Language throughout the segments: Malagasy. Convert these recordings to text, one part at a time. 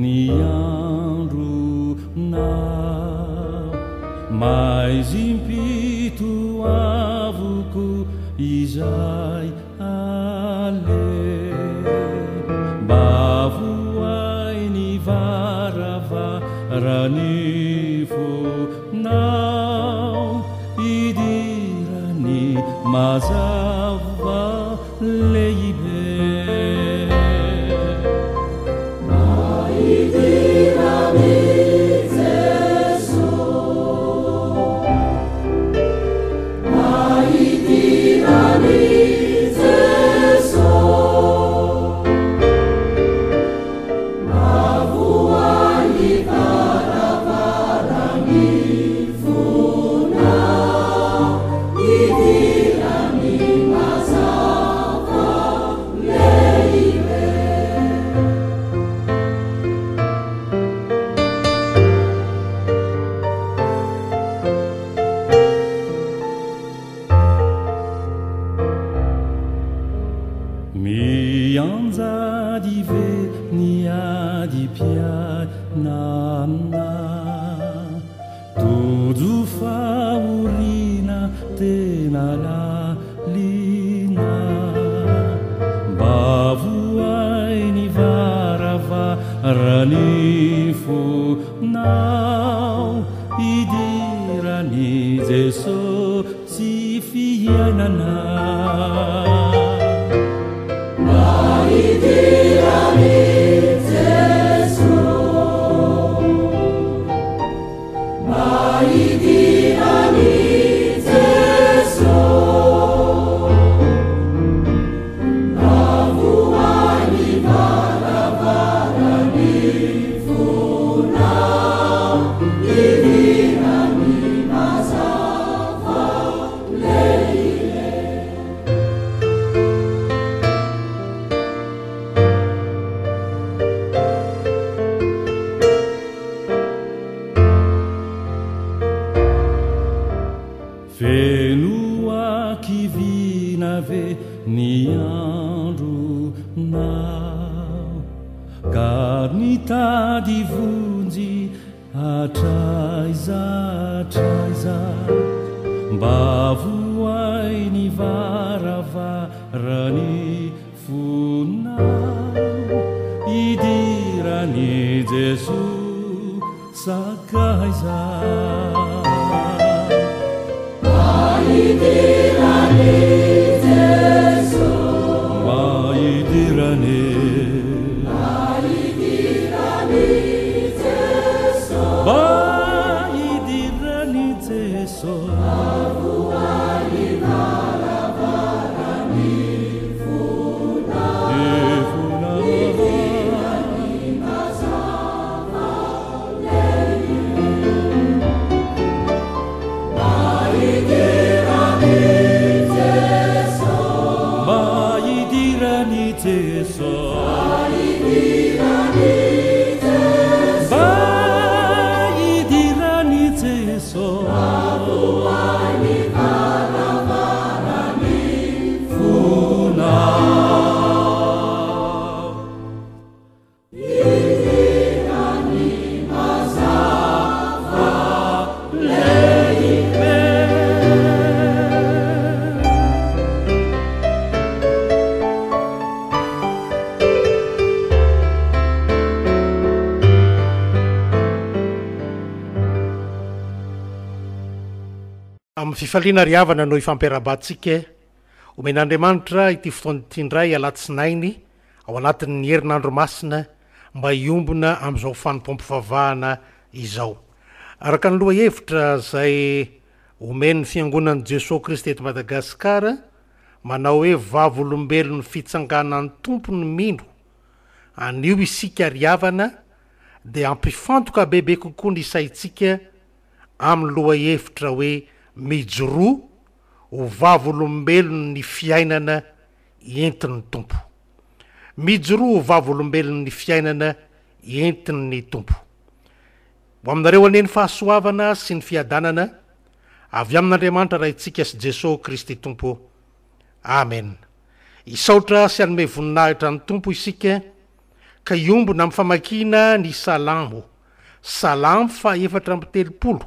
ny androna maizimpito avoko izay ale bavoai ny varavarany fonao idirany mazava lehibe fifaliana riavana no ifampiarabatsika omen'andriamanitra ity fotoanytyndray alatsinainy ao anatin'ny herinandro masina mba iombona am'izao fanompompivavahana izao araka ny loha hevitra zay omen'ny fiangonan'i Jesosy Kristy eto Madagasikara manao hoe vavolombelon'ny fitsanganan'ny tompony mino anio isika riavana dia ampifantoka bebe kokoa ny isaitsika amin'ny loha hevitra hoe mijoroa ho vavolombelony ny fiainana entin'ny tompo mijoroa ho vavolombelony ny fiainana entin'ny tompo ho aminareo aneny fahasoavana sy ny fiadanana avy amin'Andriamanitra raha itsika sy Jesosy Kristy tompo amen isaotra sy anome voninahitra ny tompo isika ka iombona amin'ny famakina ny salamo salamo fa 430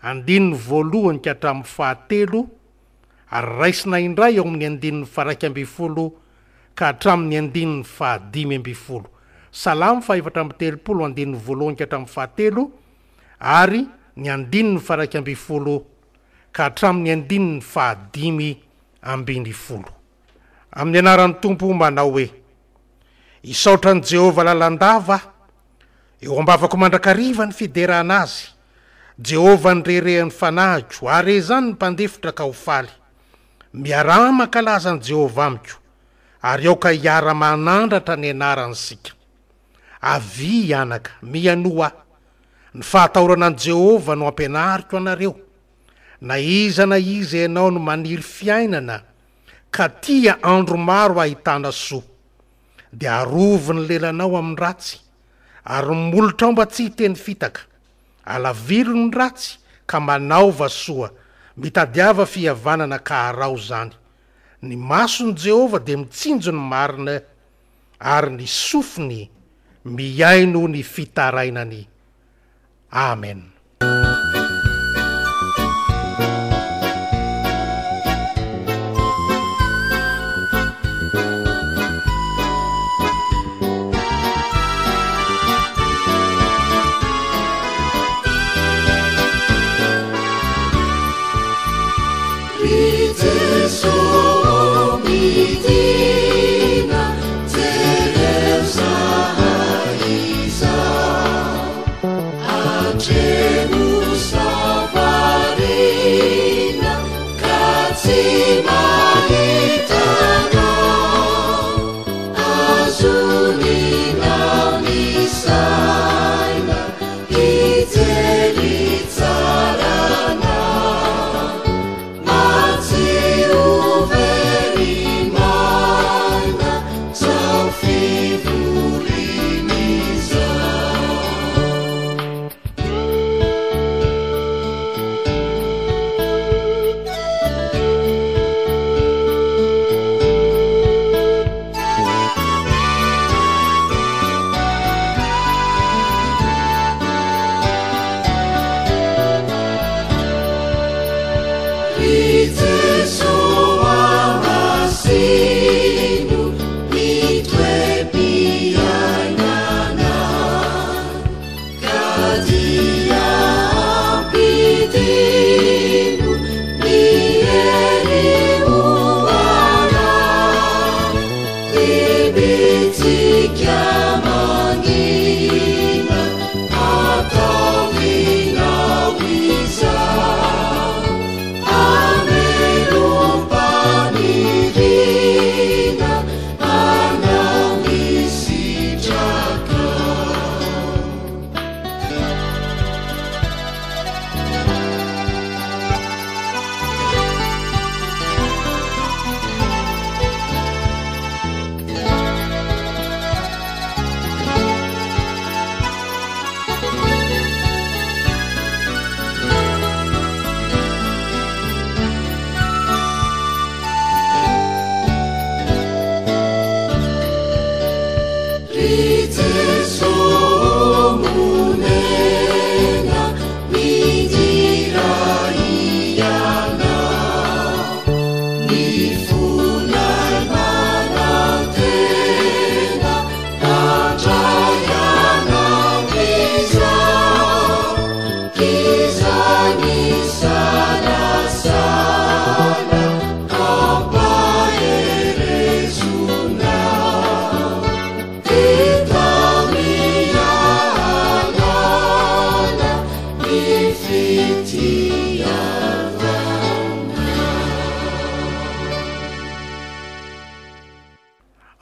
andininy voalohany ka hatramin'ny fahatelo ary raisina indray eo amin'ny andininy faraiky amby folo ka hatramin'ny andininy fahadimy amby folo salamo fa 430 andininy voalohany ka hatramin'ny fahatelo ary ny andininy faraiky amby folo ka hatramin'ny andininy fahadimy ambiny folo amin'ny anaran'ny tompo manao hoe isaotran' Jehova lalandava eo ambavako mandrakariva ny fiderana azy Jehova nyrerehany fanahiko ary zany ny mpandefitra ka ho faly miarama kalazan' Jehova amiko ary ao ka hiara manandratra ny anarany sika avy ianaka mianoa ny fahataoranan'i Jehova no ampianariko anareo na iza ianao no maniry fiainana ka tia andro maro ahitana soa dia arovo ny lelanao amin'ny ratsy ary molotra ao mba tsy hiteny fitaka alaviro ny ratsy ka manaova soa mitadiava fihavanana ka harao zany ny mason'i Jehova dia mitsinjo ny marina ary ny sofiny miaino ny fitarainany amen.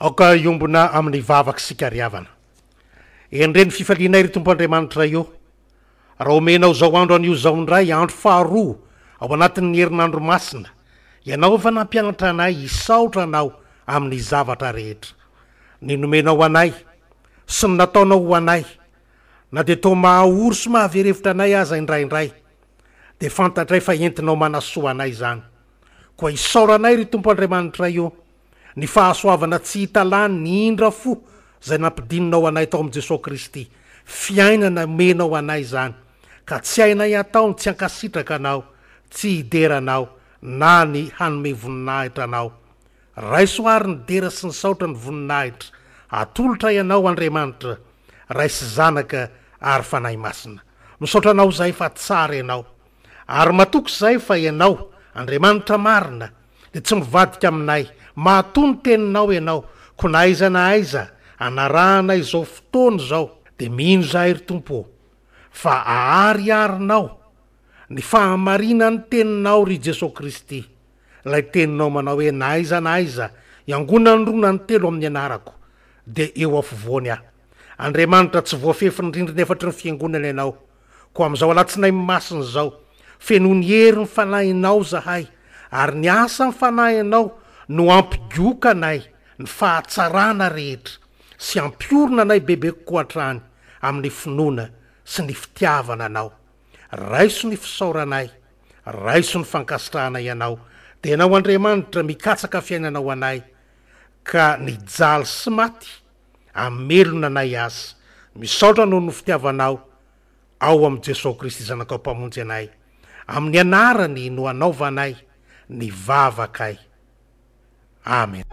Aoka iombona amin'ny vavaky sikariavana endreny fifaliana iry tompo Andriamanitra io raha omenao zao andro an'io zao ndray andro faharoa ao anatin'ny herinandro masina ianao efa nampianatra anay hisaotra anao amin'ny zavatra rehetra ny nomenao anay sy ny nataonao ho anay na dia toa mahaory sy mahaverevitra anay aza indraindray dia fantatray fa entinao manasoa anay zany koa isaoranay ry tompo Andriamanitra io ny fahasoavana tsy hitalany ny indra fo zay nampidinonao anay tao am' jesosy kristy fiainana menao anay zany ka tsy hainay ataony tsy hankasitraka anao tsy hideranao na ny hanome voninahitra anao raisoary ny dera sy ny saotra ny voninahitra atolotra ianao Andriamanitra ray sy zanaka ary fanahy masina misaotra anao zay fa tsara ianao ary matoky zay fa ianao Andriamanitra marina de tsy mivadika aminay mahatony teninao ianao ko na aiza na aiza anarahana izao fotoana zao de mino zahay ry tompo fa ahariarinao ny fahamarina ny teninao ry Jesosy Kristy lay teninao manao hoe na aiza na aiza iangona ny rona ny telo amin'ny anarako de eo afovoany aho Andriamanitra tsy voafefy ny rindriny efatry ny fiangonana ianao ko am'izao alatsinay masina zao feno ny hery ny fanahinao zahay ary ny asa ny fanahinao no ampigioka anay ny fahatsarana rehetra sy ampiorona anay bebe kokoa hatrany amin'ny finoana sy ny fitiavana anao raiso ny fisaoranay raiso ny fankasitrahana ianao de ianao Andriamanitra mikatsaka fiainanao anay ka nijaly sy maty amelona anay azy misaotra noho ny fitiavanao ao am' Jesosy Kristy zanakao mpamonjy anay amin'ny anarany no anaovanay ny vavakay amen.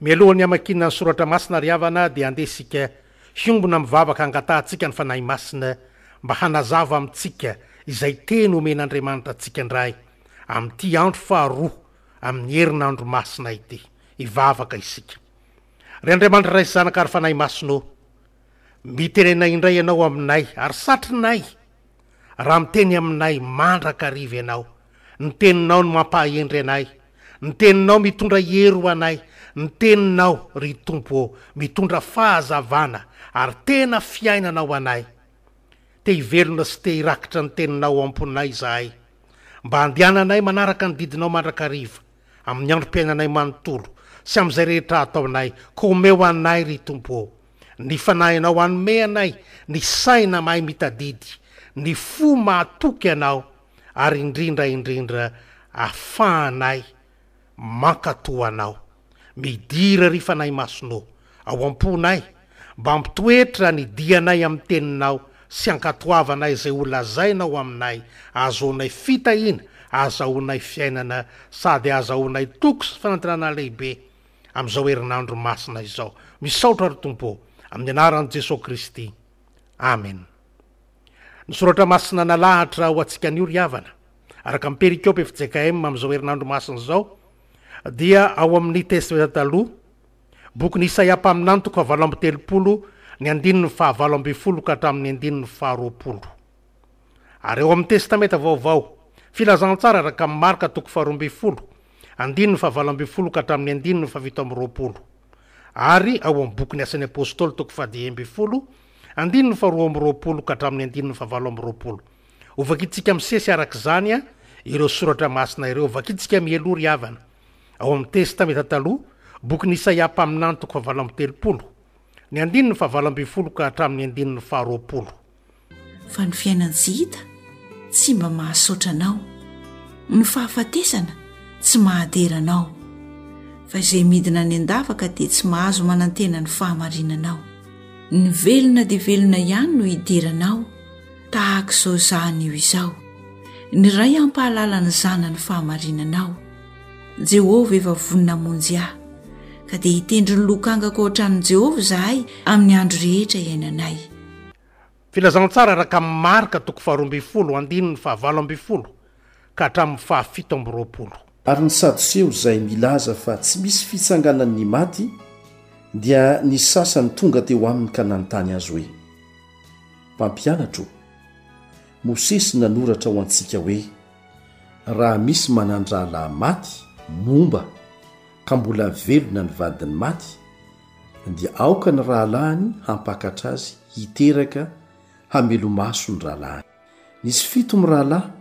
mialohany amakina ny soratra masina ry havana dia andesika hiombona mivavaka angatahntsika ny fanahy masina mba hanazava amintsika izay teny omen'andriamanitra antsika ndray amin'ity andro faharoa amin'ny herinandro masina ity ivavaka isika. Ry Andriamanitra ray zanaka ary fanahy masino, mitenenay indray ianao aminay ary satrinay raha miteny aminay mandraka ariva ianao, ny teninao no mampahendry anay, ny teninao mitondra hery ho anay, ny teninao ry tompo mitondra fahazavana ary tena fiainana ho anay. Te hivelona sy te hirakitra ny teninao amponay izahay, mba handehananay manaraka ny didinao mandrakariva amin'ny androm-piainanay manontolo sy amin'izay rehetra ataonay, ko omeo anay ry tompo ny fanahinao hanome anay ny saina mahay mitadidy, ny fo mahatoky anao ary indrindra afahanay mankatoanao. Midira ry fanahy masino ao amponay mba ampitoetra ny dianay amin'ny teninao sy ankatoavanay izay olazainao aminay, azahoanay fitahina, azahoanay fiainana sady azahoanay toko sy fanantenana lehibe amin'izao herinandro masina izao. Misaotra ry tompo amin'ny anaran'i Jesosy Kristy. Amen. Ny soratra masina nalahatra ho antsika ny ry havana araka amin'ny perikopy FJKM amin'izao herinandro masina izao dia ao amin'ny testamenta taloha boky ny Isaia mpaminany 7:30 ny 7:20 ka hatramin'ny 7:20. Ary eo amin'ny testamenta vaovao filazantsara araka amin'ny Marka 2:20 7:20 ka hatramin'ny 7:20. Ary ao amin'ny boky ny asan'ny apôstôly 2:10 7:20 ka hatramin'ny 7:20. Ovakitsika misesy arak'izany ireo soratra masina ireo, ovakitsika mieloha ry havana ao amin'ny testamenta taloha boky ny Isaia mpaminany 7:30 ny 7:20 ka hatramin'ny 7:20. Fa ny fiainany tsy hita tsy mba mahasotra anao, ny fahafatesana tsy mahaderanao, fa izay midina ny andavaka dia tsy mahazo manantena ny fahamarinanao. Ny velona dia velona ihany no hideranao, tahaka izao zany io izao. Ny ray ampahalala ny zana ny fahamarinanao. Jehovah efa vonina monjy ahy, ka dia hitendry ny lokangako ohatran'ny Jehovah zahay amin'ny andro rehetra iainanay. Filazantsara araka amin'ny Marka 2:20 ka hatramin'ny 7:20. Ary ny sadoseo izay milaza fa tsy misy fitsanganan'ny maty dia ny sasany tonga teo aminy ka nanontany azy hoe: mpampianatro, Mosesy nanoratra ho antsika hoe raha misy manandrala maty momba ka mbola velona ny vadiny maty, dia aoka ny rahalahiny hampakatra azy hiteraka hamelomaso ny rahalahiny. Nisy 7 rahalahy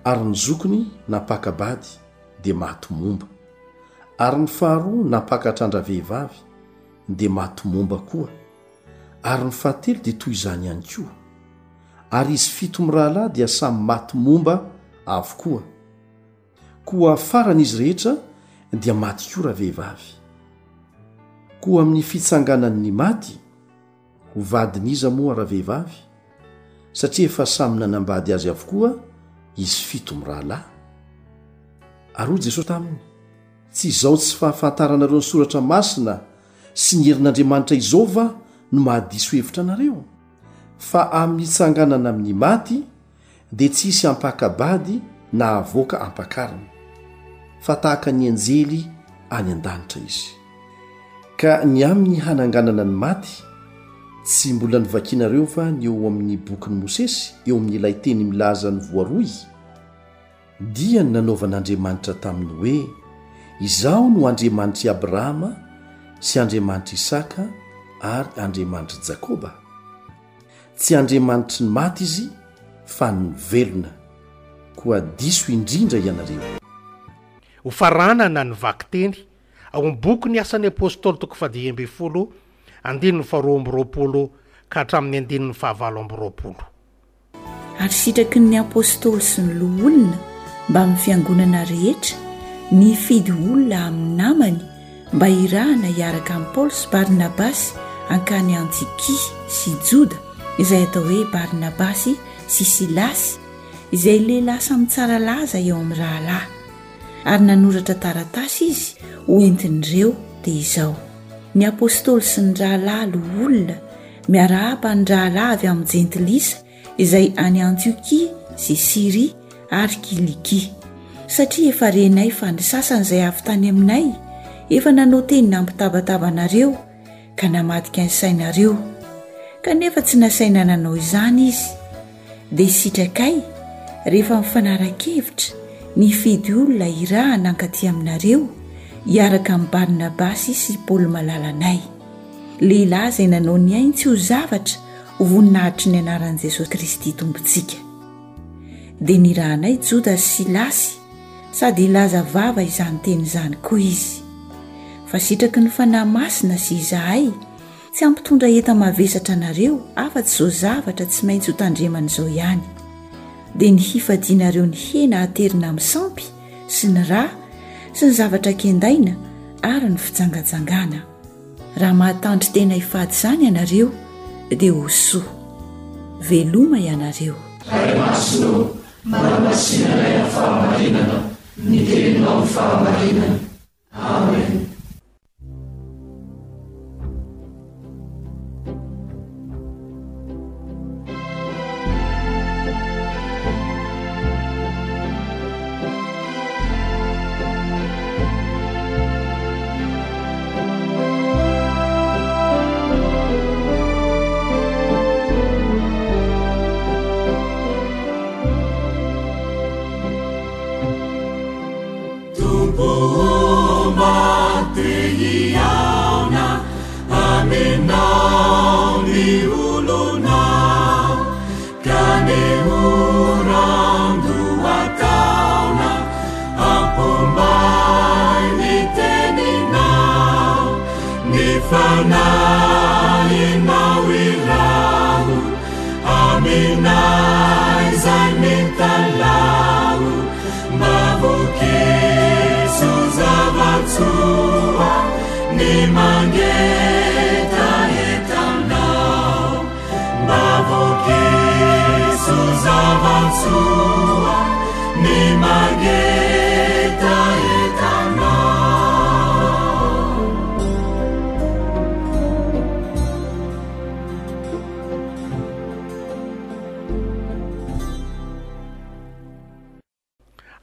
ary ny zokony napakabady dia maty momba, ary ny faharoa napakatrandra vehivavy dia maty momba koa, ary ny fahatelo dia toy izany ihany koa. Ary izy 7 rahalahy dia samy maty momba avokoa, koa faran'izy rehetra dia maty koa ravehivavy. Koa amin'ny fitsanganan'ny maty ho vadin'iza moa ravehivavy, satria efa samy nanambady azy avokoa izy 7 rahalahy. Ary hoy Jesosy taminy: tsy izao tsy fahafantaranareo ny soratra masina sy ny herin'Andriamanitra izao va no mahadiso hevitra anareo? Fa amin'ny tsanganana amin'ny maty dia tsy hisy ampakabady na avoaka ampakarina, fa tahaka ny anjely any an-danitra izy. Ka ny amin'ny hananganana ny maty tsy mbola nivakianareo fa ny eo amin'ny bokin'i Mosesy eo amin'ilay teny milaza ny voaroy dia ny nanaovan'Andriamanitra taminy hoe: izaho no Andriamanitry Abrahama sy Andriamanitry Isaka ary Andriamanitry Jakoba. Tsy Andriamanitry ny maty izy fa ny velona, koa diso indrindra ianareo. Ho faranana ny vaky-teny ao amin'ny boky ny asan'ny apôstôly 2:10 2:20 ka hatramin'ny 2:20. Ary sitraky ny apôstôly sy ny loholona mba amin'ny fiangonana rehetra nifidy olona amin'ny namany mba hirahana hiaraka amin'ny Paoly sy Barnabasy hankany Antiokia sy Joda, izay atao hoe Barnabasy sy Silasy, izay lehilahy samy tsara laza eo amin'ny rahalahy. Ary nanoratra taratasy izy ho entin'ireo dia izao: ny apôstôly sy ny rahalahy olona miarahaba ny rahalahy avy amin'ny jentilisa izay any Antiokia sy Siria ary Kilikia, satria efa renay fa ny sasany izay avy tany aminay efa nanao teny nampitabatabanaareo ka namadika ny sainareo, kanefa tsy nasaina nanao izany izy. Dia sitrakay rehefa mifanara-kevitra nifidy olona iraha nankaty aminareo hiaraka amin'ny Barnabasy sy Paoly malalanay, lehilahy izay nanao ny ainy tsy ho zavatra ho voninahitry ny anaran'i Jesosy Kristy tompontsika. Dia nirahanay Jodas sy Silasy sady ilaza vava izany teny izany koa izy. Fa sitraky ny fanahy masina sy izahay tsy ampitondra enta mavesatra anareo afa-tsy izao zavatra tsy maintsy ho tandreman'izao ihany. Dia ny hifadianareo ny hena aterina amin'ny sampy sy ny rà sy ny zavatra kendaina ary ny fijangajangana. Raha mahatandry tena hifady izany ianareo dia ho soa. Veloma ianareo. Ray masonao, manamasinanay amin'ny fahamarinana, ny teninao amin'ny fahamarinana. Amen.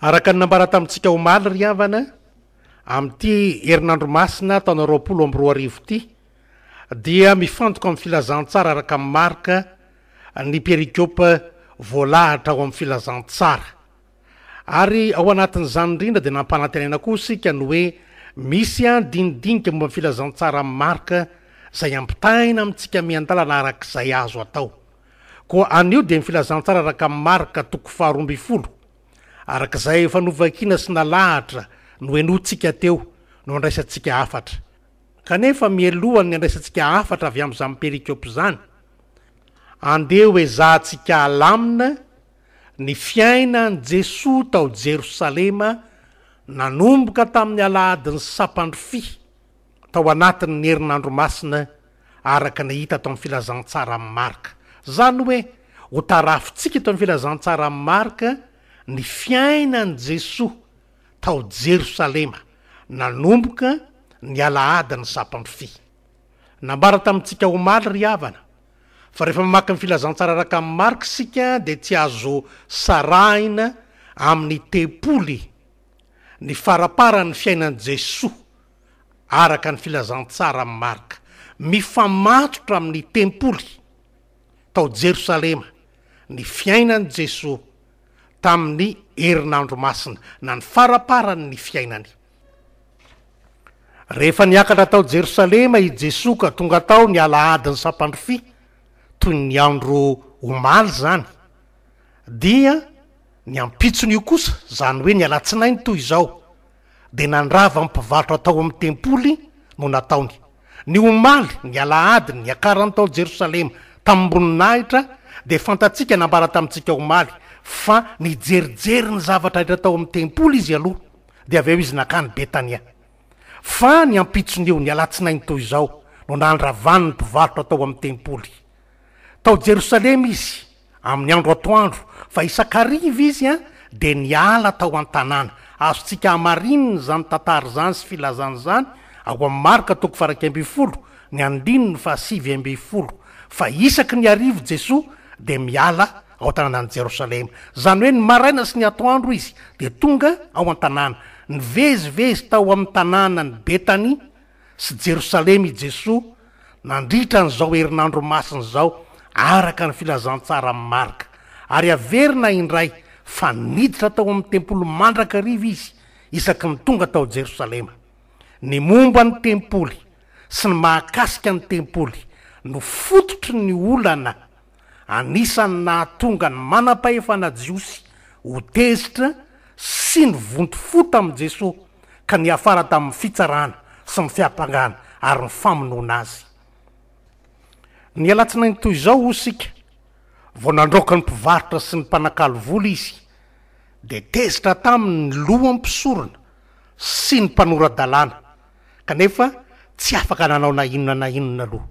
Araka ny nambara tamintsika omaly ry havana amin'ity herinandro masina taona 2024 ity dia mifantoka amin'ny filazantsara araka amin'ny marika ny perikôpa voalahatra ao amin'ny filazantsara. Ary ao anatin'izany indrindra dia nampanantenana koa isika ny hoe misy dinidinika momba ny filazantsara amin'ny marika izay ampitaina amintsika miandalana arak'izay azo atao. Koa anio dia ny filazantsara araka amin'ny marika 12 arak'izay fanovakina sy nalahatra no enotsika teo no andraisantsika afatra. Kanefa mielohan'ny andraisantsika afatra avy amin'izany perikôpa izany, andeha hoe zahantsika alamina ny fiainan'i Jesosy tao Jerosalema nanomboka tamin'ny alahadiny sapandrofy tao anatin'ny herinandro masina araka ny hita tao amin'ny filazantsara amin'ny marika. Zany hoe ho tarafitsika tao amin'ny filazantsara amin'ny marika ny fiainan'i Jesosy tao Jerosalema nanomboka ny alahadiny sapandrofy. Nambara tamintsika omaly ry havana fa rehefa mamaky ny filazantsara araka amin'ny marika sika dia tsy azo sarahina amin'ny tempoly ny faraparan'ny fiainan'i Jesosy araka ny filazantsara amin'ny marika. Mifamatotra amin'ny tempoly tao Jerosalema ny fiainan'i Jesosy tamin'ny herinandro masina na ny faraparan'ny fiainany. Rehefa niakatra tao Jerosalema i Jesosy ka tonga tao ny alahadiny sapandrofy toy ny andro omaly zany, dia ny ampitsony io kosa zany hoe ny alatsinainy toy izao dia nandrava mpivarotra tao amin'ny tempoly no nataony. Ny omaly ny alahadiny ny akarany tao Jerosalema tamboninaitra dia fantatsika nambara tamintsika omaly fa nijerijery ny zavatra hitra tao amin'ny tempoly izy aloha dia avy eo izy nakany Betania. Fa ny ampitsony io ny alatsinainy toy izao no nandravany ny mpivarotra tao amin'ny tempoly. Tao Jerosalema izy amin'ny andro atoandro fa isakariva izy dia niala tao an-tanàna. Azontsika hamarinina zany tantara zany sy filazana zany ao amin'ny marika toko faraky ambifolo ny andininy fa 7 fa isaky ny arivo Jesoa de miala ao an-tanànany Jerosalema. Zany hoe ny maraina sy ny atoandro izy de tonga ao an-tanàna. Nivezivezy tao amin'ny tanàna ny Betany sy Jerosalema i Jesoa nandritra n'izao herinandro masina zao araka ny filazantsara amin'ny marika, ary averina indray fa niditra tao amin'ny tempoly mandrakariva izy isaky ny tonga tao Jerosalema. Ny momba ny tempoly sy ny mahakasika ny tempoly no fototry ny olana anisany nahatonga ny manam-pahefana jiosy ho tezitra sy ny vontofota amin'ny Jesoa ka ny afara tamin'ny fitsarana sy ny fiampangana ary ny famonoana azy. Ny alatsinainy toy izao osika vao nandroaka ny mpivarotra sy ny mpanakalo vola izy de tezitra taminy loha mpisorona sy ny mpanora-dalàna kanefa tsy afaka nanao na inona aloha.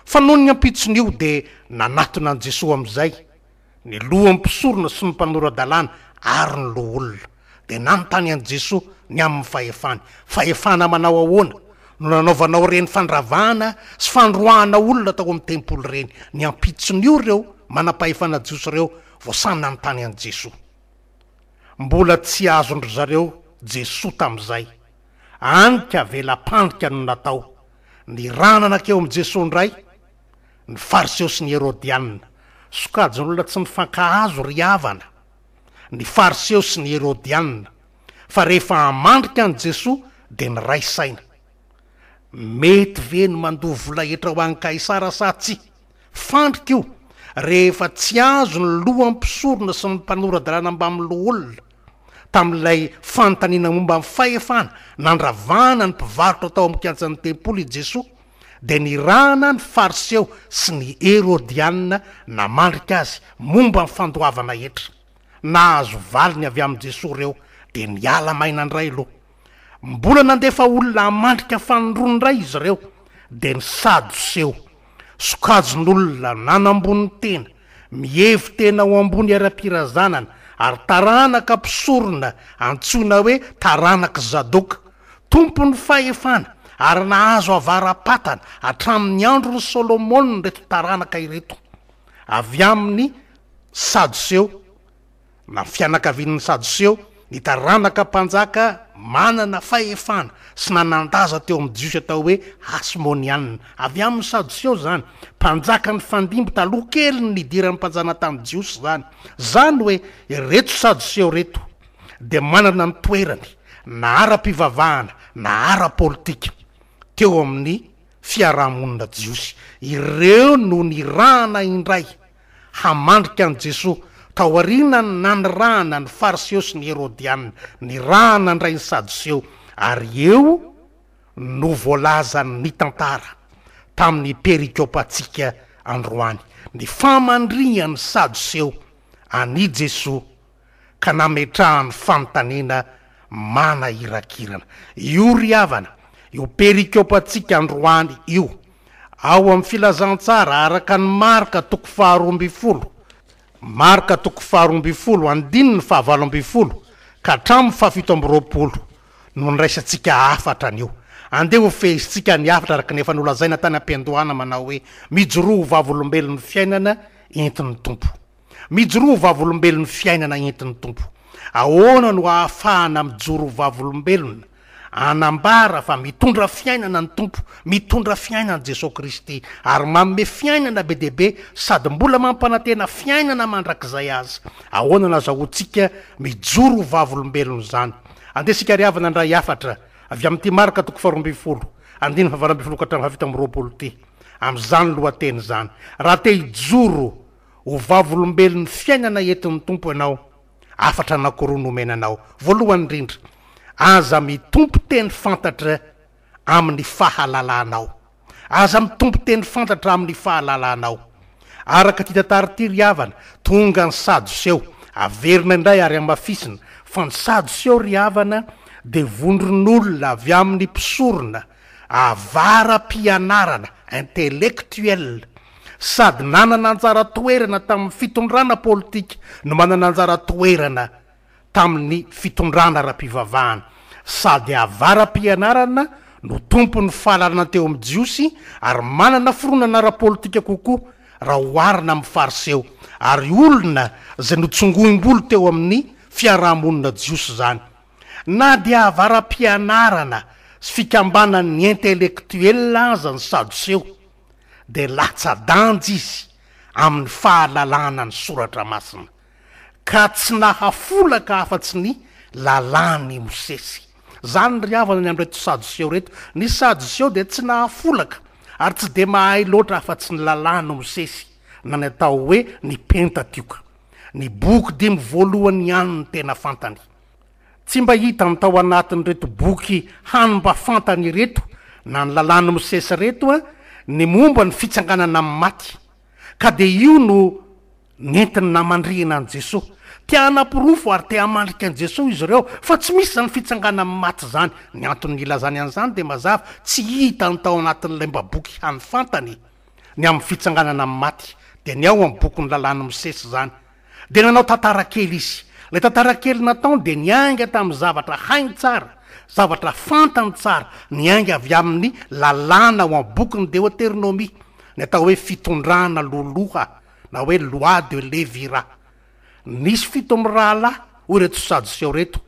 Fa noho ny ampitson'io de nanatona an Jesoa am'izay ny loha mpisorona sy ny mpanora-dalàna ary ny loha olona de nanontany an Jesoa ny amin'ny fahefana manao ahoana no nanaovanao reny fandravana sy fandroahana olona tao amin'ny tempoly reny. Ny ampitson'io reo manam-pahefana jiosy reo vao samy nanontany an Jesoa. Mbola tsy azondry zareo Jesoa tam'izay, anika velam-pandrika no natao. Ny rananakeo am' Jesoa ndray ny Fariseo sy ny Herodianina, sokajin'olona tsy mifankahazo ry havana ny Fariseo sy ny Herodianina, fa rehefa amandrika an Jesoa de ny ray saina. Mety ve ny mandoha vola etra ho an'i Kaisara sa tsy? Fandrika io rehefa tsy azo ny loha mpisorona sy ny mpanora-dalàna mba amin'ny loha olona tamin'ilay fanontaniana momba amin'ny fahefana nandravana ny mpivarotra tao amin'ny kianjan'ny tempoly i Jesoa de ny rana ny Fariseo sy ny Herodianina namandrika azy momba ny fandoavana etra. Nahazo valiny avy amin'ny Jesoa reo de niala maina ndray aloha. Mbola nandefa olona amandrika fanondroany ndray izy reo de ny Sadoseo, sokajin'olona nanambony tena mihevi tena ho ambony ara-pirazanana ary taranaka mpisorona antsoina hoe taranaka Zadoka, tompony fahefana ary nahazo avaram-patana hatramin'ny andro ny Solomona reto taranaka ireto. Avy amin'ny Sadoseo, na fianakavian'ny Sadoseo, ny taranaka mpanjaka manana fahefana sy nanandaza teo amin'ny jiosy atao hoe Hasmonianina. Avy amin'ny Sadoseo zany, mpanjaka ny fandimby taloha kely ny nidiran'ny mpanjana tamin'ny jiosy zany. Zany hoe reto Sadoseo reto de manana ny toerany na ara-pivavahana na ara-politika teo amin'ny fiarahamonina jiosy. Ireo no ny rana indray hamandrika an Jesoa tao aoriana ny nanirahana ny Fariseo sy ny Herodianina, ny rahana ndray ny Sadoseo, ary eo no voalaza ny tantara tamin'ny perikôpatsika androany. Ny famandrihan'ny Sadoseo ani Jesoa ka nametrahany fanontaniana manahirakirana. Io ry havana, io perikôpatsika androany io ao amin'ny filazantsara araka ny marika toko 12, marika toko 12 andininy 17 ka hatramin'ny 17 no niraisantsika afatra an'io. Andeha ho fehisintsika ny afatra araka nefa nolazaina tany am-piandohana manao hoe mijoroho vavolombelon'ny fiainana entin'ny tompo. Mijoroho vavolombelon'ny fiainana entin'ny tompo. Ahoana no ahafahana mijoro vavolombelona anambara fa mitondra fiainana ny tompo, mitondra fiainana Jesosy Kristy ary manome fiainana be deaibe sady mbola mampanantena fiainana mandrakizay azy. Ahoana nazahoantsika mijoro vavolombelona zany? Andesika ry havana ndray afatra avy amin'ity marika toko 12 andiny 12 ka hatramin'ny 17 ty am'izany lohateny zany. Raha te hijoro ho vavolombelon'ny fiainana entin'ny tompo ianao, afatra anakoroa no omenanao. Voalohany indrindra, aza mitompo teny fantatra amin'ny fahalalanao. Aza mitompo teny fantatra amin'ny fahalalanao. Araka ty tantara ty ry havana, tonga ny Sadoseo averina indray ary amafisina fa ny Sadoseo ry havana de vondron'olona avy amin'ny mpisorona avara-pianarana intellectuel sady nanana anjara toerana tamin'ny fitondrana politika no manana anjara toerana tamin'ny fitondrana ara-pivavahana, sady avara-pianarana no tompo ny fahalalana teo amin'ny jiosy ary manana fironana ara-politika kokoa raha oarina amin'ny fariseo ary olona zay notsongoim-bolo teo amin'ny fiarahamonina jiosy zany na dia avaram-pianarana sy fikambanany intelektuel aza ny sadoseo de latsa-danjy izy amin'ny fahalalana ny soratra masina ka tsy nahafolaka afa-tsy ny lalàny mosesy zany ry havana ny am'reto sadoseo reto ny sadoseo de tsy nahafolaka ary tsy de mahay loatra afa-tsy ny lalàny mosesy na ny atao hoe ny pentatioka ny boky dimy voalohany ihany ny tena fantany tsy mba hita ny tao anatin'ny reto boky hany mba fantany reto na ny lalàny mosesy reto a ny momba ny fitsanganana amin'ny maty ka de io no nentiny namandrihana an' Jesosy tia hanapirofo ary tia hamandrika an' Jesosy izy ireo fa tsy misy zany fitsangana amin'ny maty zany ny antony ilazany an'izany de mazava tsy hita ny tao anatin'ilay mba boky hany fantany ny amin'ny fitsanganana amin'ny maty de ny ao amin'ny boky ny lalàny mosesy zany de nanao tantara kely izy le tantara kely natao de niainga tamin'ny zavatra hainy tsara zavatra fantany tsara niainga avy amin'ny lalàna ao amin'ny boky ny Deutéronomie ny atao hoe fitondrana loloha na hoe loi de Lévira nisy fito amin'ny rahalahy hoy reto sadoseo reto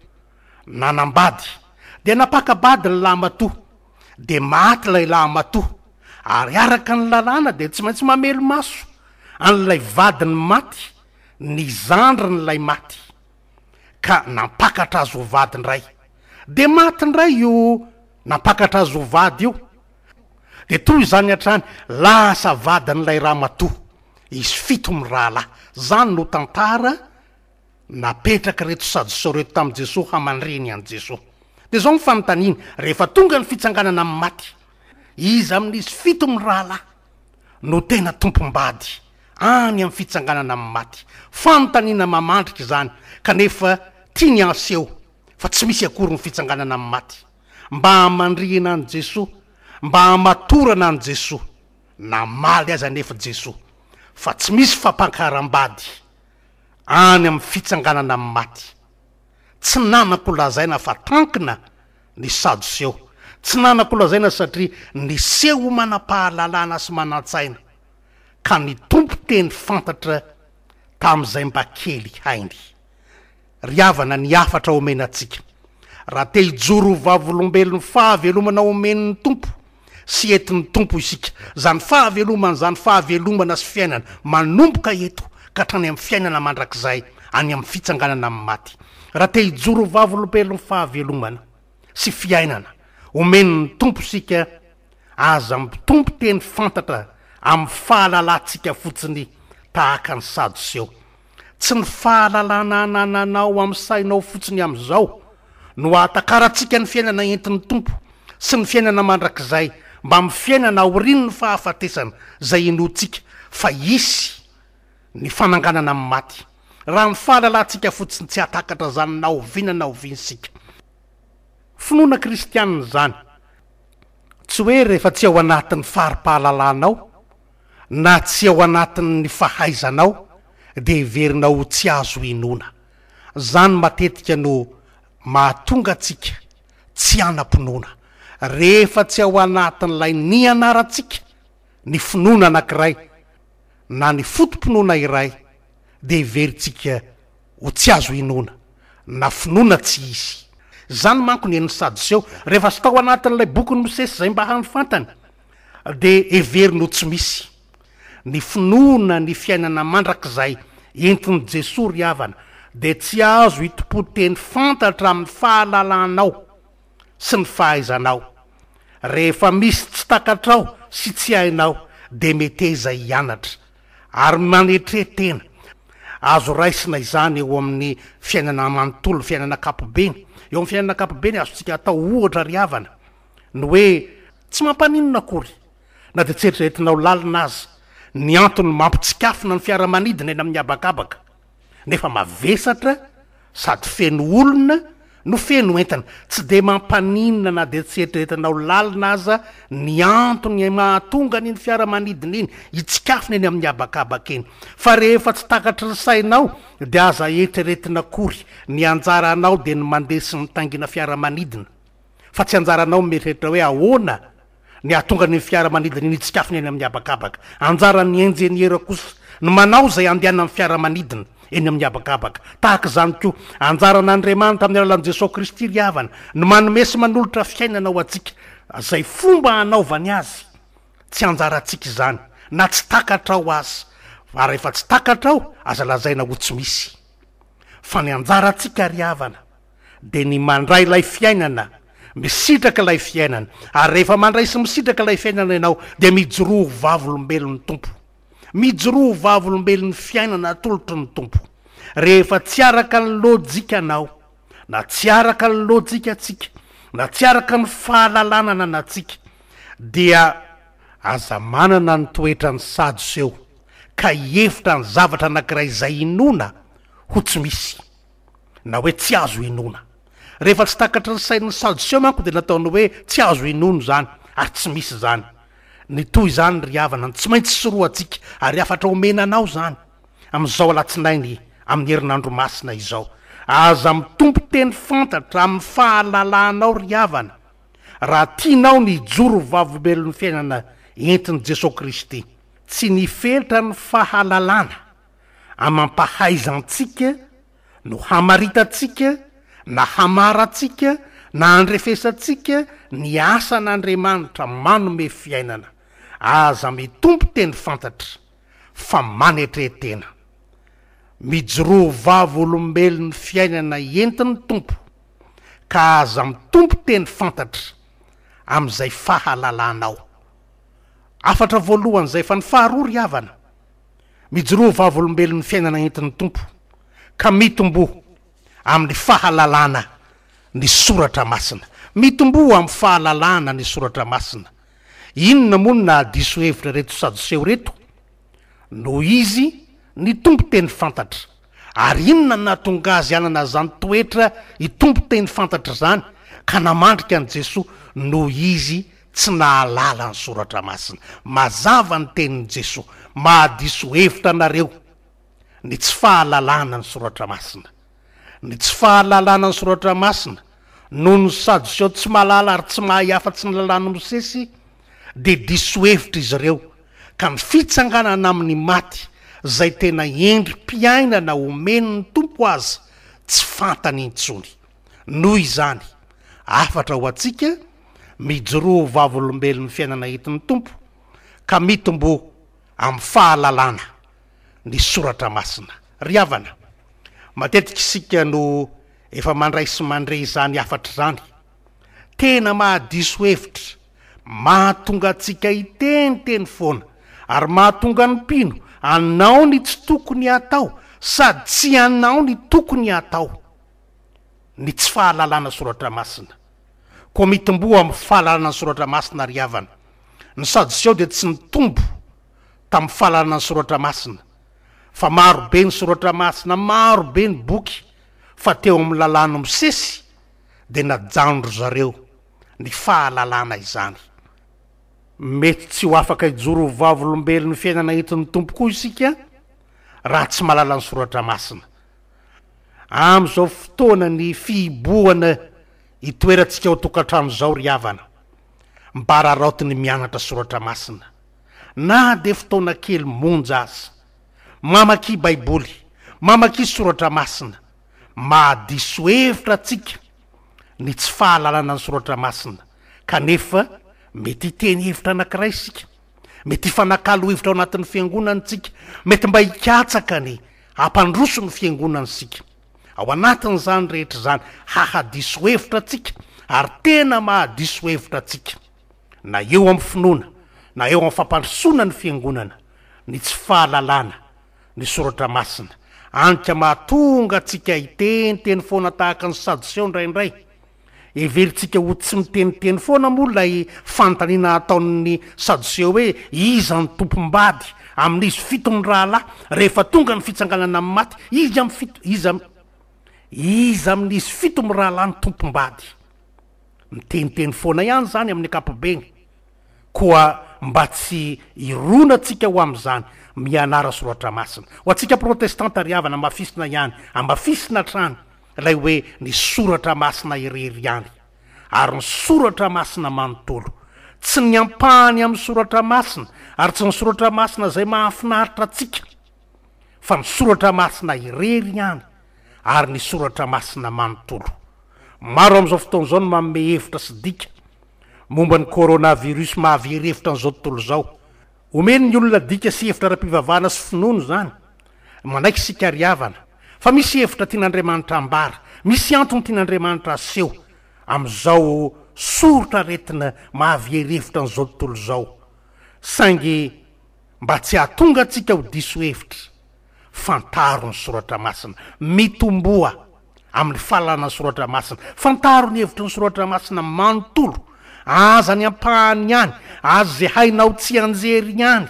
nanambady de napakabady ny lamatoa de maty lay lamatoa ary araka ny lalàna de tsy maintsy mamelo maso an'lay vadiny maty ny zandrin'lay maty ka nampakatra azy ho vadiny ray de maty ny ray io nampakatra azy ho vady io de toy zany hatrany lasa vadin'lay ramatoa izy fito amin'ny rahalahy zany no tantara napetraka reto sadoseo reto tamin'i Jesosy hamandreny an' Jesosy de zao ny fanontaniana rehefa tonga ny fitsanganana amin'ny maty izy amin'izy fito amin'ny rahalahy no tena tompombady any amin'ny fitsanganana amin'ny maty fanontaniana mamandrika zany kanefa tiany aseho fa tsy misy akory ny fitsanganana amin'ny maty mba hamandrihana an' Jesosy mba hamatorana an' Jesosy namaly aza nefa Jesosy fa tsy misy fampankaram-bady any amin'ny fitsanganana amin'ny maty tsy nanako lazaina fa tankina ny sadoseo tsy nanako lazaina satria niseho manam-pahalalana sy manan-tsaina ka ny tompo teny fantatra tamin'izay mba kely hainy ry havana ny afatra omenantsika raha te hijoro vavolombelony fahavelomana omen'ny tompo sy entin'ny tompo isika zany fahavelomana zany fahavelomana sy fiainana manomboka eto ka hatrany amin'ny fiainana mandrakizay any amin'ny fitsanganana amin'ny maty raha te hijoro vavolombelony fahavelomana sy fiainana omen'ny tompo sika aza tompo teny fantatra amin'ny fahalalantsika fotsiny tahaka ny sadoseo tsy ny fahalalana anananao amin'ny sainao fotsiny amin'izao no ahatakaratsika ny fiainana entin'ny tompo sy ny fiainana mandrakizay mba amin'ny fiainana aoriny ny fahafatesana zay inotsika fa isy ny fananganana amin'ny maty raha ny fahalalantsika fotsiny tsy hatakatra zany na ovinana ovinsika finoana kristianina zany tsy hoe rehefa tsy ao anatin'ny fari-pahalalanao na tsy ao anatin'ny fahaizanao de hiverinao tsy azo inona zany matetika no mahatonga atsika tsy anam-pinoana rehefa tsy ao anatin'lay ny anaratsika ny finoana anankiray na ny fotom-pinoana iray de hiveritsika ho tsy azo inona na finoana tsy izy zany manko ny sadoseo rehefa sy tao anatin'lay bokyny mosesy zay mba hany fantany de heverino tsy misy ny finoana ny fiainana mandrakizay entin'ny Jesosy ry havana de tsy azo hitopo-teny fantatra amin'ny fahalalanao sy ny fahaizanao rehefa misy tsy takatrao sy tsy hainao de meteza hianatra ary manetretena azo raisina izany eo amin'ny fiainana manontolo fiainana kapobeny eo amin'ny fiainana kapobeny azotsika atao ohatra ry havana ny hoe tsy mampaninona akory na de tseritreretinao lalina azy ny antony mampitsikafina ny fiaramanidina eny amin'ny abakabaka nefa mavesatra sady feno olona no feno entana tsy de mampaninona na de tseritreretinao lalina aza ny antony mahatonga nyny fiaramanidina iny hitsikafina eny amin'ny abakabaka eny fa rehefa tsy takatry ny sainao de aza eritreretina akory ny anjaranao de ny mandeha sy ny tangina fiaramanidina fa tsy anjaranao mieritreritra hoe ahoana ny atonga ny fiaramanidina ny tsikafiny eny amin'ny abakabaka. Anjarany enjeniera kosa no manao zay andehana amin'ny fiaramanidina eny amin'ny abakabaka. Tahaka zany koa anjaran'Andriamanitra amin'ny alalan'i Jesosy Kristy ry havana no manome sy manolotra fiainana ao atsika zay fomba hanaovany azy. Tsy anjarantsika izany na tsy takatra ao azy, fa rehefa tsy takatra ao aza lazaina ho tsy misy. Fa ny anjarantsika ry havana de ny mandray ilay fiainana, misitraka ilay fiainana, ary rehefa mandray sy misitraka ilay fiainana ianao de mijoroho vavolombelon'ny tompo, mijoroho vavolombelon'ny fiainana atolotry ny tompo. Rehefa tsy araka ny lojika anao, na tsy araka ny lojika atsika, na tsy araka ny fahalalana nanatsika, dia aza manana ny toetra ny Sadoseo ka hiefitra ny zavatra anankiray izay inona ho tsy misy, na hoe tsy azo inona. Rehefa tsy takatra ny sain'ny Sadoseo manko dia nataony hoe tsy azo inono zany ary tsy misy zany. Ny toy zany ry havana tsy maintsy soroa atsika ary afatra omenanao zany amin'izao alatsinainy amin'ny herinandro masina izao. Aza mitompo teny fantatra amin'ny fahalalanao ry havana raha tianao ny joro vavolombelon'ny fiainana entin'i Jesosy Kristy. Tsy nifelitra ny fahalalana amampahaizantsika no hamaritantsika na hamaratsika na andrefesantsika ny asan'Andriamanitra manome fiainana. Aza mitompo teny fantatra fa manetretena, mijoroho vavolombelon'ny fiainana entin'ny tompo, ka aza mitompo teny fantatra amin'izay fahalalanao. Afatra voalohany zay, fa ny faharoa ry havana, mijoroho vavolombelon'ny fiainana entin'ny tompo ka mitombo amin'ny fahalalana ny soratra masina. Mitombo amin'ny fahalalana ny soratra masina. Inona moa na diso hevitra reto Sadoseo reto? No izy ny tompo teny fantatra. Ary inona nahatonga azy anana zany toetra itompo teny fantatra zany ka namandrika an' Jesosy? No izy tsy nahalala ny soratra masina. Mazava ny tenin'i Jesosy, mahadiso hevitra anareo ny tsy fahalalana ny soratra masina. Ny tsy fahalalana ny soratra masina noho ny Sadoseo tsy mahalala ary tsy mahay afa-tsy ny lalàna Mosesy, de diso hevitra izy ireo ka ny fitsanganana amin'ny maty zay tena endrim-piainana omeny ny tompo azy tsy fantany intsony. Noho izany afatra ho atsika mijoroho vavolombelon'ny fiainana entin'ny tompo ka mitombo amin'ny fahalalana ny soratra masina. Ry havana, matetika isika no efa mandray sy mandre zany afatra zany, tena mahadiso hevitra, mahatonga atsika iteniteny foana, ary mahatonga ny mpino anao ny tsy tokony atao sady tsy anao ny tokony atao, ny tsy fahalalana soratra masina. Koa mitombo amin'ny fahalalana ny soratra masina ry havana. Ny Sadoseo dia tsy nitombo tamin'ny fahalalana ny soratra masina, fa marobe ny soratra masina, marobe ny boky fa teo amin'ny lalàna Mosesy dia najanondro zareo ny fahalalana izany. Mety tsy ho afaka hijoro vavolombelon'ny fiainana entin'ny tompo koa isika raha tsy mahalala ny soratra masina. Amin'izao fotoana ny fihibohana itoerantsika ao tokantrano zao ry havana, mba raraotiny mianatra soratra masina, na de fotoana kely monja azy, mamaky baiboly, mamaky soratra masina, mahadiso hevitra atsika ny tsy fahalalana ny soratra masina. Kanefa mety hiteny hevitra anankiray isika, mety hifanakalo hevitra ao anatin'ny fiangonana tsika, mety mba hikatsaka ny hampandroso ny fiangonana sika. Ao anatin' zany rehetra zany hahadiso hevitra atsika, ary tena mahadiso hevitra atsika, na eo amin'ny finoana, na eo amin'ny fampandrosoana ny fiangonana, ny tsy fahalalana ny soratra masina. Anka mahatonga atsika hiteniteny foana tahaka ny Sadoseo indraindray, everitsika ho tsy miteniteny foana moa lay fanontaniana ataon'ny Sadoseo hoe iza ny tompombady amin'izy fito ny rahalahy, rehefa tonga ny fitsanganana amin'ny maty, iza amin'izy fito ny rahalahy ny tompombady. Miteniteny foana ihany zany amin'ny ankapobeny, koa mba tsy irona atsika ho amin'izany mianara soratra masina. Ho atsika protestanta ry havana mafisina ihany, ambafisina trany lay hoe ny soratra masina irery ihany. ary ny soratra masina manontolo tsy ny ampahany amin'ny soratra masina ary tsy ny soratra masina zay mahafinaritra atsika fa ny soratra masina irery ihany ary ny soratra masina manontolo. Maro amin'izao fotoana izao no manome hevitra sy dika momba ny coronavirus mahaverevitra n'izao tontolo izao. Omeny ny olona dika sy hevitra ra-pivavahana sy finono zany manaiky sika riavana fa misy hevitra tian'Andriamanitra ambara, misy antony tian'Andriamanitra aseho amin'izao soratra retina mahaverevitra n'izao tontolo izao, saingy mba tsy hahatonga atsika ho diso hevitra fantaro ny soratra masina, mitomboa amin'ny fahalalana ny soratra masina, fantaro ny hevitra ny soratra masina manontolo aza ny ampahany ihany, aza zay hainao tsy anjery ihany,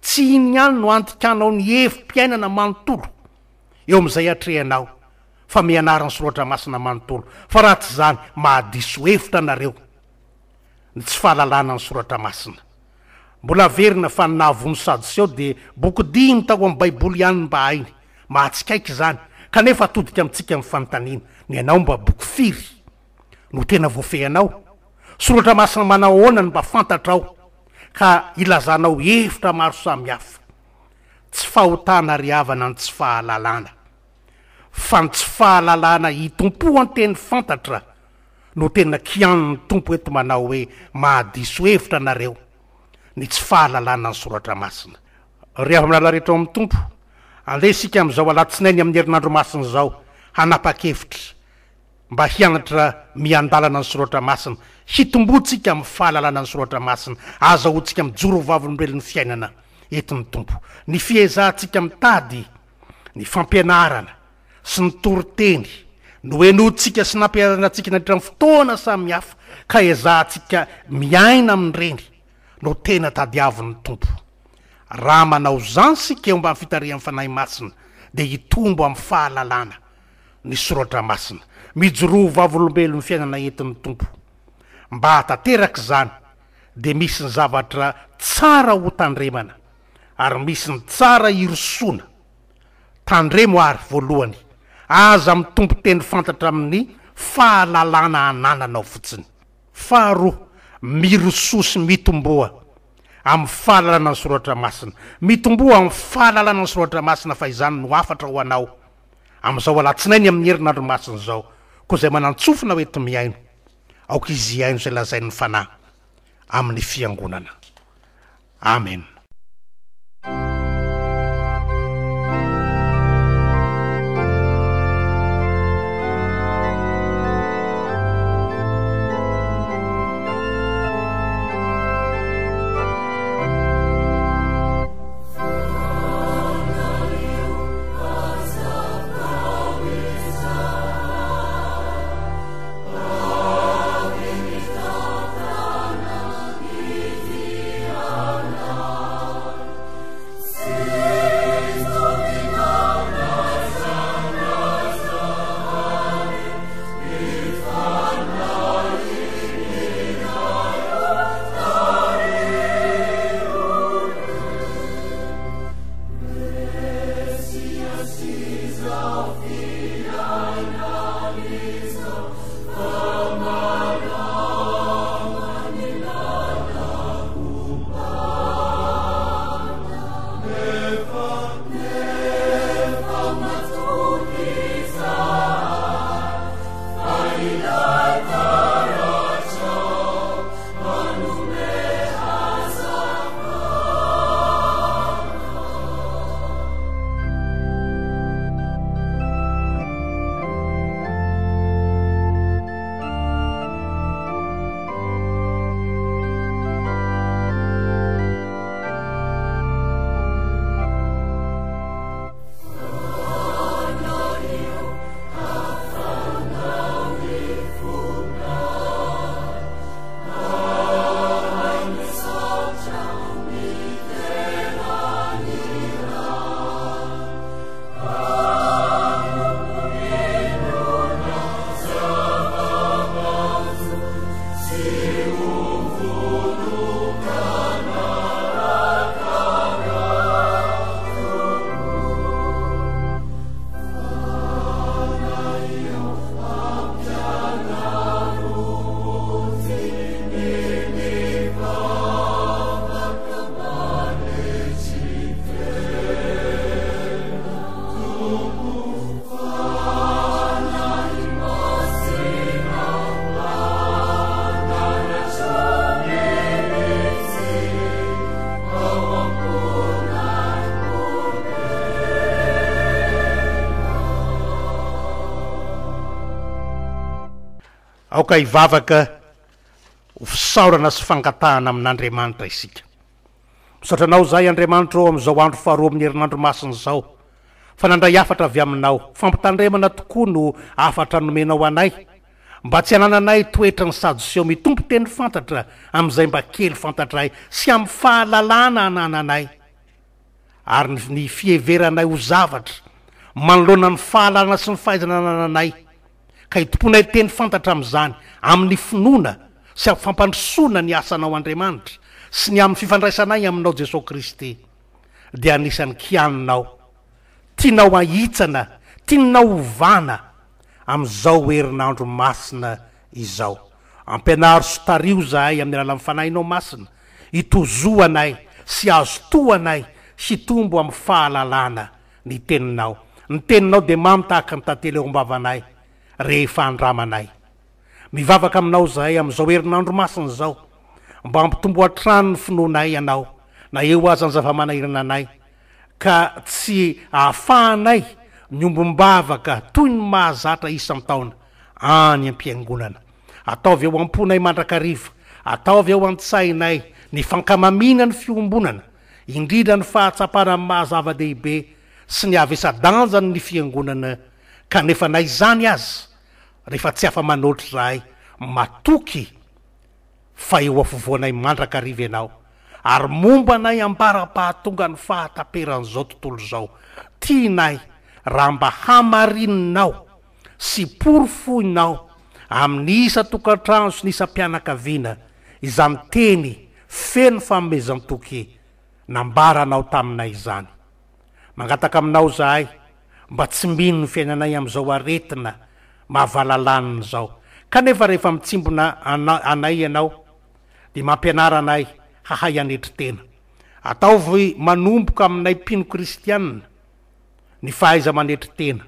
tsy iny ihany no antikanao ny hevim-piainana manontolo eo amin'izay atrehanao fa mianarany soratra masina manontolo. Fa raha tsy zany mahadiso hevitra nareo ny tsy fahalalana ny soratra masina. Mbola verina fa ny nahavony Sadoseo dia boky dimy tao amin'ny baiboly ihany mba hainy, mahatsikaiky zany kanefa atodika amintsika amin'ny fanontaniana ny anao mba boky firy no tena voafehanao, soratra masina manao ahoana ny mba fantatrao ka ilazanao hevitra maro samihafa. Tsy fahotana riavana ny tsy fahalalana fa ny tsy fahalalana hitompo an-teny fantatra no tena kian'ny tompo eto manao hoe mahadiso hevitra nareo ny tsy fahalalana ny soratra masina. Ry avy-milala rehetra ao amin'ny tompo, andeha isika amin'izao alatsinainy amin'ny herinandro masina izao hanapa-kevitra mba hianatra miandalana ny soratra masina, hitombotsika amin'ny fahalalana ny soratra masina, azahoantsika mijoro vavolombelon'ny fiainana etin'ny tompo. Ny fiezahantsika mitady ny fampianarana sy ny toriteny no enotsika sy nampianaratsika nandritra amin'ny fotoana samihafa ka ezahantsika miaina amin'ireny no tena tadiavin'ny tompo. Raha manao zany sika eo mba amin'ny fitarihan'ny fanahy masina dia hitombo amin'ny fahalalana ny soratra masina, mijoro vavolombelon'ny fiainana etin'ny tompo. Mba hatanteraka zany dia misy ny zavatra tsara ho tandremana ary misy ny tsara hirosoana. Tandremo ary voalohany, aza mitompo teny fantatra amin'ny fahalalana anananao fotsiny. Faharoa, mirosoa sy mitomboa amin'ny fahalalana ny soratra masina, mitomboa amin'ny fahalalana ny soratra masina fa izany no afatra ho anao amin'izao alatsinainy amin'ny herinandro masina izao, koa izay manantsofina hoe miaino aoka izy haino izay lazain'ny fanahy amin'ny fiangonana. Amen. aoka hivavaka ho fisaorana sy fangatahana amin'Andriamanitra isika. Misaotranao zay Andriamanitra ao amin'izao andro faharoa amin'ny herinandro masina zao, fa nandray afatra avy aminao, fampitandremana tokoa no afatra nomenao anay, mba tsy hanananay toetra ny sadoseo mitompo teny fantatra amin'izay mba kely fantatray sy amin'ny fahalalana hanananay, ary ny fieveranay ho zavatra manoloana ny fahalalana sy ny fahaizana hanananay, ka hitomponay teny fantatra amin'izany amin'ny finoana sy amin'ny fampandrosoana ny asanao Andriamanitra sy ny amin'ny fifandraisanay aminao Jesosy Kristy, dia anisan'ny kianinao, tianao ahitsana, tianao ovana amin'izao herinandro masina izao. Ampianaro sy tario zahay amin'ny alalan'ny fanahinao masina, hitozoanay sy azo toanay sy tombo amin'ny fahalalana ny teninao. Ny teninao dia mamy tahaka ny tantely eo am-bavanay rehefa andramanay. Mivavaka aminao zahay amin'izao herinandro masina zao, mba hampitombo hatrano ny finoanay ianao, na eo azy ny zava-manahirana anay, ka tsy ahafahanay ny ombombavaka toy ny mahazatra isan-taona any am-piangonana. Ataovy eo am-ponay mandrakariva, ataovy eo an-tsainay ny fankamamina ny fiombonana, indrindra ny fahatsapana amin'ny mahazava-dehibe sy ny avesadanjany ny fiangonana, kanefa na izany azy rehefa tsy afa manoatra zahay matoky fa eo afovoanay mandrakariva ianao, ary momba anay ambara-pahatonga ny fahataperan'izao tontolo zao. Tianay raha mba hamarinonao sy porofoinao amin'ny isa tokantrano sy ny isam-pianakaviana izany teny feno fanomezan-toky nambaranao taminay izany. Mangataka aminao zahay mba tsy mino ny fiainanay amin'izao aretina mahavalalany zao, kanefa rehefa mitsimbona anay ianao dia mampianara anay hahay anetry tena. Ataovy manomboka aminay mpino kristianina ny fahaiza manetry tena,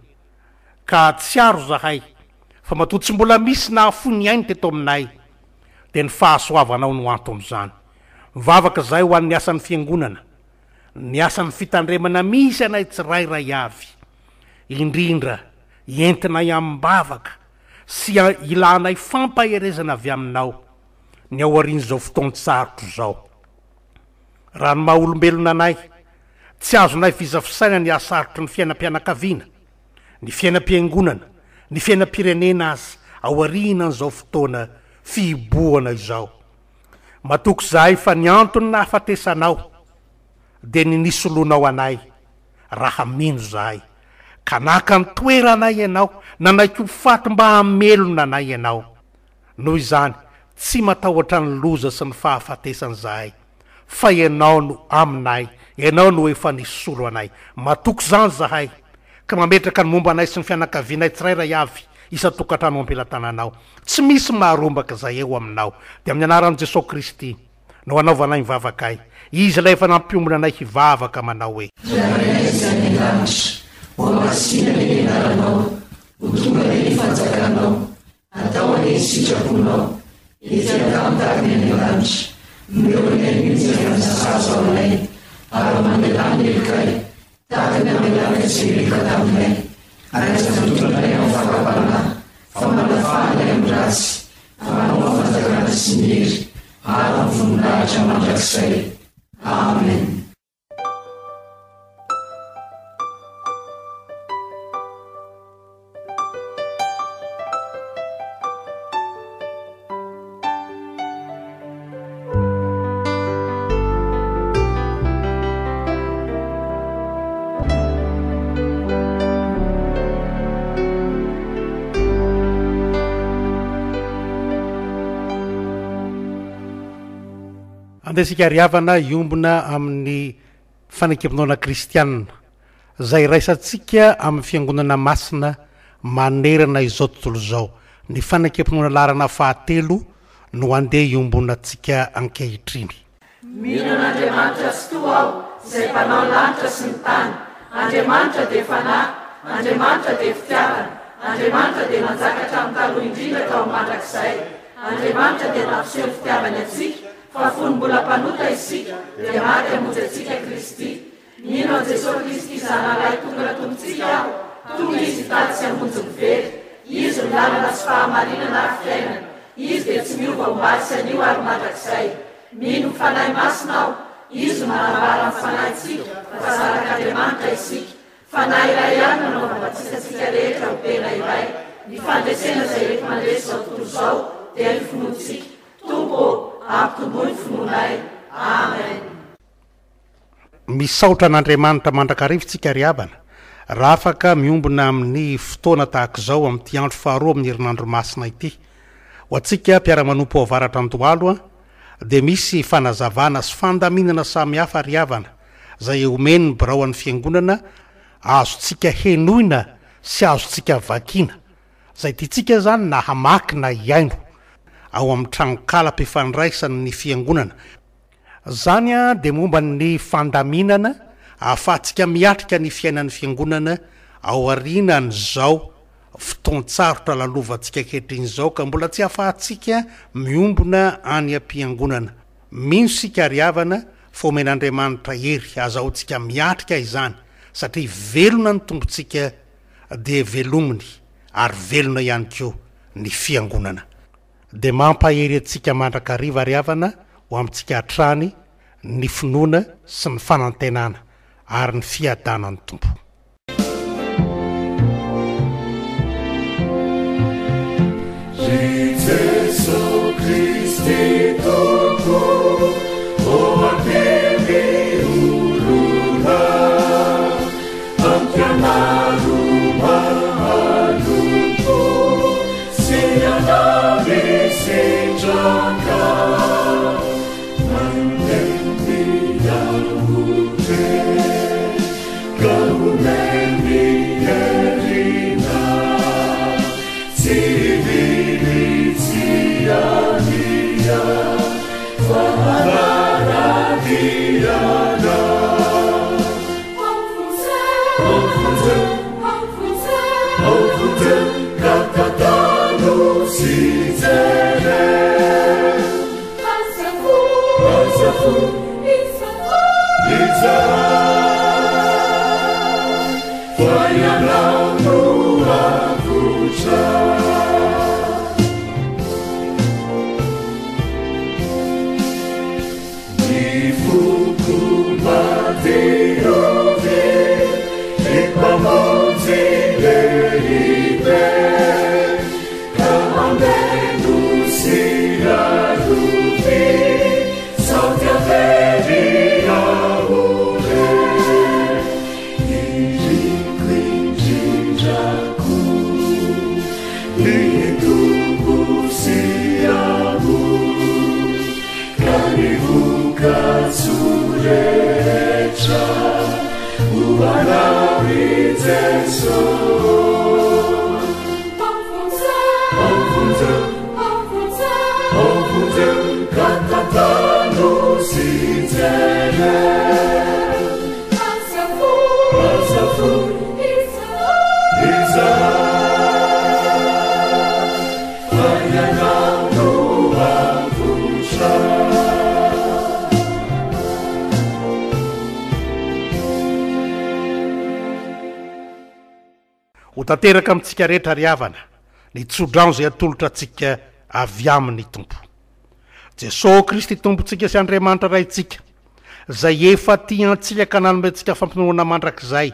ka tsiaro zahay fa matoa tsy mbola misy nahafony ainy teto aminay, dia ny fahasoavanao no anto amin'izany. Mivavaka zahay ho an'ny asan'ny fiangonana, ny asan'ny fitandremana misy anay tsirairay avy, indrindra entinay amin'ny-bavaka sy ilanay fampaherezana avy aminao ny ao aorian'izao fotoan-tsarotra zao. Raha ny maha olombelona anay tsy azonay fizafisaina ny asarotry ny fiainam-pianakaviana, ny fiainam-piangonana, ny fiainam-pirenena azy ao aorianan'izao fotoana fihiboana izao. Matoky zahay fa ny antony na hafatesanao dia ny nisoloanao anay raha mino zahay, ka naka ny toeranay ianao, nanaiky ho faty mba hamelona anay ianao. Noho izany tsy matahotra ny loza sy ny fahafatesany zahay, fa ianao no aminay, ianao no efa nisolo anay. Matoky zany zahay ka mametraka ny momba anay sy ny fianakavianay tsirairay avy isa-tokantrano ampelantananao. Tsy misy maharombaka zay eo aminao, dia amin'ny anaran'i Jesosy Kristy no anaovanay mivavakay, izy ilay efa nampiombona anay hivavaka manao hoe Masina ny enaranao, ho tonga ny fanjakanao, atao any sitraponao, ityaka mitany any lanitra, miloana ny mijery sazo aminay, ary mandelany elikay, tahaka ny amelana izay leka taminay, ary azatotranay amin'ny fakapana, fa manafanay amin'ny ratsy, manao fanjakana sy ny hery, ary amin'ny voninahitra mandrakizay. Amen. Andesika riavana iombona amin'ny fanekemponana kristianina zay raisantsika amin'ny fiangonana masina manerana izao tontolo zao. Ny fanekemponana larana fahatelo no andeha iombonantsika ankehitriny. Minan'Andriamanitra sy toa aho izay mpanao lanitra sy ny tany. Andriamanitra dia fanahy, Andriamanitra dia fitiavana, Andriamanitra dia nanjakatra amin'ny taloha indrindra tao mandrakizay. Andriamanitra dia nampiseho fitiavany atsika, fa fony mbola mpanota isika dia maty hamonjy atsika Kristy. Mino Jesosy Kristy zanalay tonga ratombotsika aho, tonga izy tady sy hamonjy mivery. Izy ny lalana sy fahamarinana ary fiainana. Izy dia tsy miova hombary sy anio ary mandrakizay. Mino mifanahy masinao, izy no manambara ny fanahintsika fa zarak'Andriamanitra isika. Fanahy iray ihany nanaovantsika rehetra ho tena iray. Ny fandresena izay eto mandresy izao tontolo izao dia ny finoantsika. Tompo, ampitomboy ny finoanay. Amen. Misaotra an'Andriamanitra mandrakarivotsika ry havana. Raha afaka miombona amin'ny fotoana tahaka izao amin'ity andro faharoa amin'ny herinandro masina ity. Ho antsika mpiara-manompo ao avaratra andohalo dia misy fanazavana sy fandaminana samihafa ry havana izay omeny ny birao an'ny fiangonana azontsika henoina sy azontsika vakiana. Izay tiantsika zany na hamaky na hiaino ao amin'ny tranokala-pifandraisany ny fiangonana. Zany dia momba ny fandaminana ahafahantsika miatrika ny fiainan'ny fiangonana ao arinany zao fotoan-tsarotra lalovantsika kehitriny zao ka mbola tsy ahafahantsika miombona any am-piangonana. Mino sika ry havana fa omen'Andriamanitra hery azahoantsika miatrika izany satria velona ny tombontsika dia velominy ary velona ihany koa ny fiangonana. Dia mampahery antsika mandrakariva ry havana ho amintsika hatrany ny finoana sy ny fanantenana ary ny fiadanany tompo. Jesu Christi tompo, o atemi uluna, ampianaro mahalunto, signanavi sinjaka, mandendi yahute, kauneni erina, Sia Fahana Diana Aufute Katatano Sizere Asafu Iza Fayalano Avucha Tanteraka amintsika rehetra ry havana ny tsodrano izay atolotra antsika avy amin'ny tompo. Jesosy Kristy tompontsika sy Andriamanitra raintsika izay efa tiantsika ka nanome antsika fampinoana mandrakizay,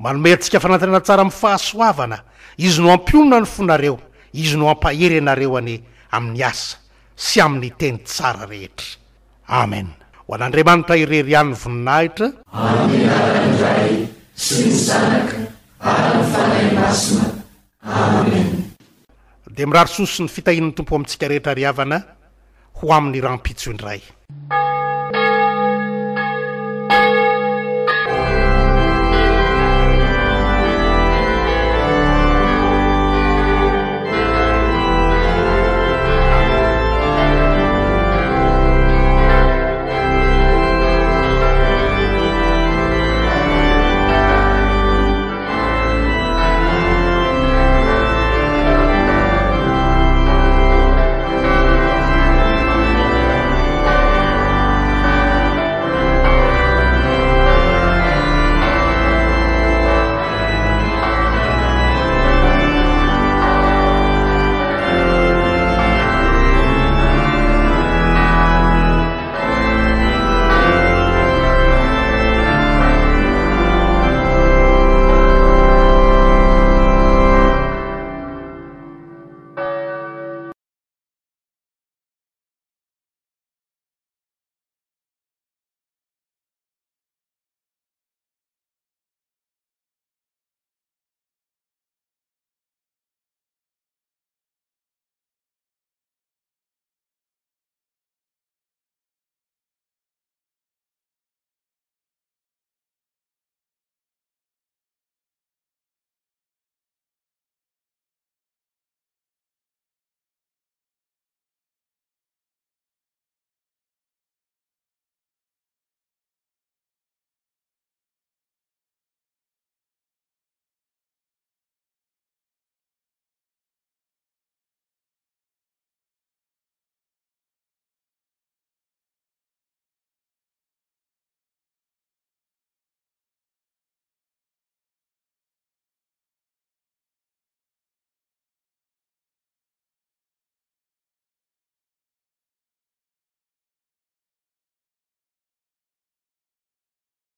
manome antsika fanantenana tsara amin'ny fahasoavana. Izy no ampionona ny fonareo, izy no ampahery anareo amin'ny asa sy amin'ny teny tsara rehetra. Amen. Ho an'Andriamanitra irery ihany ny voninahitra. Amin'ny anarany iray sy ny Zanaka ary ny fanahy masina. Amen. Dia mirary soso ny fitahin'ny tompo amintsika rehetra ry havana ho amin'ny rampitso indray.